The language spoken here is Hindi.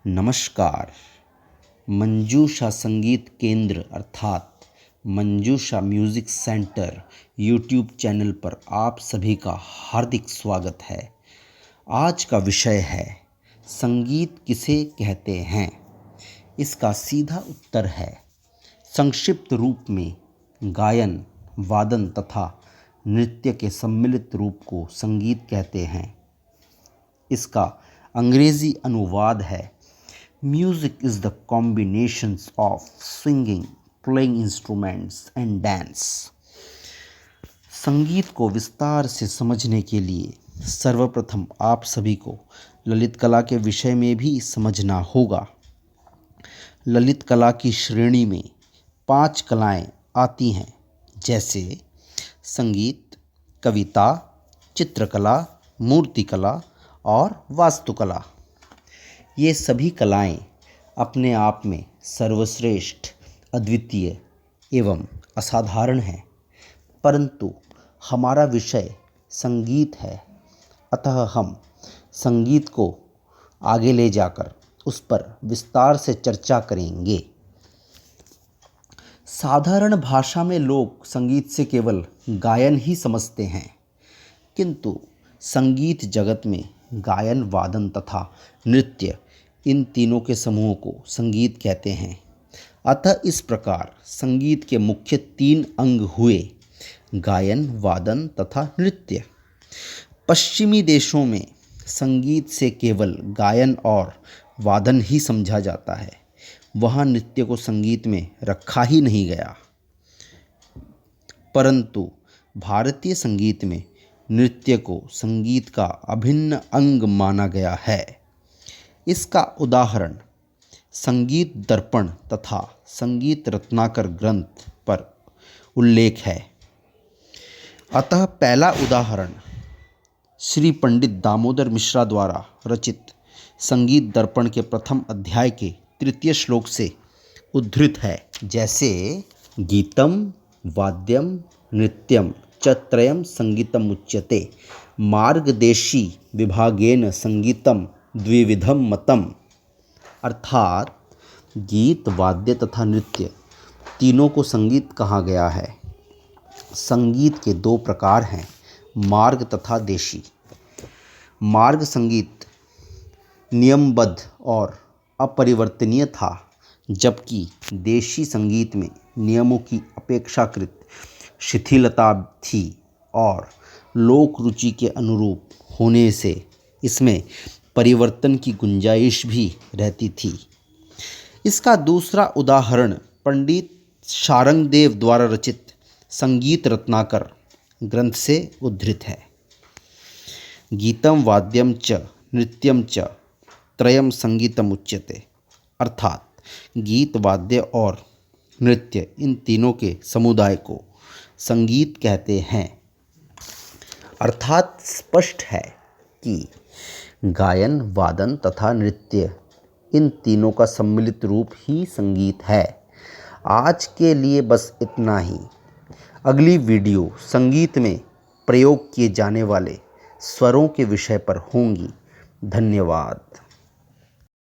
नमस्कार। मंजूषा संगीत केंद्र अर्थात मंजूषा म्यूज़िक सेंटर यूट्यूब चैनल पर आप सभी का हार्दिक स्वागत है। आज का विषय है संगीत किसे कहते हैं। इसका सीधा उत्तर है संक्षिप्त रूप में गायन, वादन तथा नृत्य के सम्मिलित रूप को संगीत कहते हैं। इसका अंग्रेजी अनुवाद है music is the combinations of singing, playing instruments and dance. संगीत को विस्तार से समझने के लिए सर्वप्रथम आप सभी को ललित कला के विषय में भी समझना होगा। ललित कला की श्रेणी में 5 कलाएं आती हैं, जैसे संगीत, कविता, चित्रकला, मूर्तिकला और वास्तुकला। ये सभी कलाएं अपने आप में सर्वश्रेष्ठ, अद्वितीय एवं असाधारण हैं, परंतु हमारा विषय संगीत है, अतः हम संगीत को आगे ले जाकर उस पर विस्तार से चर्चा करेंगे। साधारण भाषा में लोग संगीत से केवल गायन ही समझते हैं, किंतु संगीत जगत में गायन, वादन तथा नृत्य, इन तीनों के समूह को संगीत कहते हैं। अतः इस प्रकार संगीत के मुख्य 3 अंग हुए गायन, वादन तथा नृत्य। पश्चिमी देशों में संगीत से केवल गायन और वादन ही समझा जाता है, वहाँ नृत्य को संगीत में रखा ही नहीं गया। परंतु भारतीय संगीत में नृत्य को संगीत का अभिन्न अंग माना गया है। इसका उदाहरण संगीत दर्पण तथा संगीत रत्नाकर ग्रंथ पर उल्लेख है। अतः पहला उदाहरण श्री पंडित दामोदर मिश्रा द्वारा रचित संगीत दर्पण के प्रथम अध्याय के 3 श्लोक से उद्धृत है, जैसे गीतम वाद्यम नृत्यम च त्रयम संगीतम उच्यते मार्गदेशी विभागेन संगीतम द्विविधम मतम। अर्थात गीत, वाद्य तथा नृत्य तीनों को संगीत कहा गया है। संगीत के 2 प्रकार हैं, मार्ग तथा देशी। मार्ग संगीत नियमबद्ध और अपरिवर्तनीय था, जबकि देशी संगीत में नियमों की अपेक्षाकृत शिथिलता थी और लोक रुचि के अनुरूप होने से इसमें परिवर्तन की गुंजाइश भी रहती थी। इसका दूसरा उदाहरण पंडित शारंगदेव द्वारा रचित संगीत रत्नाकर ग्रंथ से उद्धृत है। गीतम वाद्यम च नृत्यम च त्रयम संगीतम उच्यते। अर्थात गीत, वाद्य और नृत्य, इन तीनों के समुदाय को संगीत कहते हैं। अर्थात स्पष्ट है कि गायन, वादन तथा नृत्य, इन तीनों का सम्मिलित रूप ही संगीत है। आज के लिए बस इतना ही। अगली वीडियो संगीत में प्रयोग किए जाने वाले स्वरों के विषय पर होंगी। धन्यवाद।